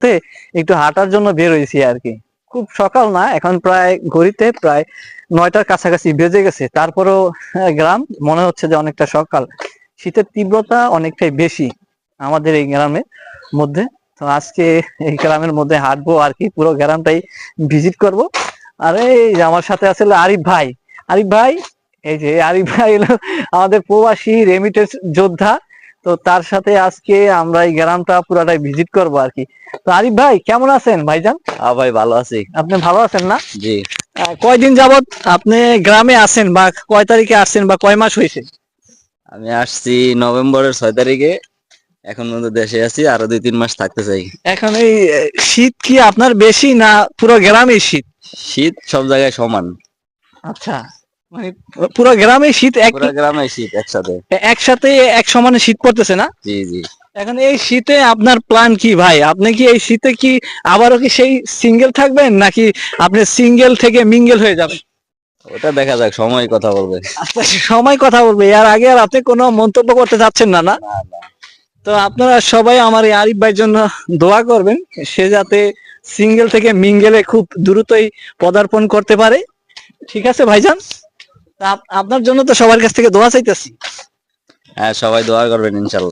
মুহূর্তে একটু হাঁটার জন্য বের হয়েছি আর কি। খুব সকাল না, এখন প্রায় ঘড়িতে প্রায় 9টার কাছাকাছি বেজে গেছে, তারপরেও গ্রাম মনে হচ্ছে যে অনেকটা সকাল। শীতের তীব্রতা অনেকটাই বেশি আমাদের এই গ্রামের মধ্যে। তো আজকে এই গ্রামের মধ্যে হাঁটবো আর কি, পুরো গ্রামটাই ভিজিট করব। আর এই যে আমার সাথে আছে হলো আরিফ ভাই। আরিফ ভাই, এই যে আরিফ ভাই হলো আমাদের প্রবাসী রেমিটেন্স যোদ্ধা। তো তার সাথে আজকে আমরা এই গ্রামটা পুরাটাই ভিজিট করব আর কি। তো আরিফ ভাই কেমন আছেন ভাইজান? হ্যাঁ ভাই, ভালো আছি। আপনি ভালো আছেন না? জি, কয়দিন যাবত আপনি গ্রামে আছেন, বা কয় তারিখে আসছেন, বা কয় মাস হয়েছে? আমি আসছি নভেম্বরের 6 তারিখে। এখন পর্যন্ত দেশে আছি, আরো 2-3 মাস থাকতে চাই। এখন এই শীত কি আপনার বেশি, না পুরো গ্রামে শীত? শীত সব জায়গায় সমান। আচ্ছা, মানে পুরো গ্রামে শীত পুরো গ্রামে শীত একসাথে। একসাথে এক সমানে শীত পড়তেছে না? জি জি। এখন এই শীতে আপনার প্ল্যান কি ভাই? আপনি কি এই শীতে কি আবারও কি সেই সিঙ্গেল থাকবেন, নাকি আপনি সিঙ্গেল থেকে মিঙ্গেল হয়ে যাবেন? ওটা দেখা যাক, সময় কথা বলবে। আচ্ছা, সময় কথা বলবে। এর আগে আর আপনি কোনো মন্তব্য করতে চাচ্ছেন না, না? না না। তো আপনারা সবাই আমার এই আরিফ ভাইয়ের জন্য দোয়া করবেন, সে যাতে সিঙ্গেল থেকে মিঙ্গেলে খুব দ্রুতই পদার্পণ করতে পারে। ঠিক আছে ভাইজান? তা আপনার জন্য তো সবার কাছ থেকে দোয়া চাইতেছি। হ্যাঁ, সবাই দোয়া করবেন ইনশাল্লাহ।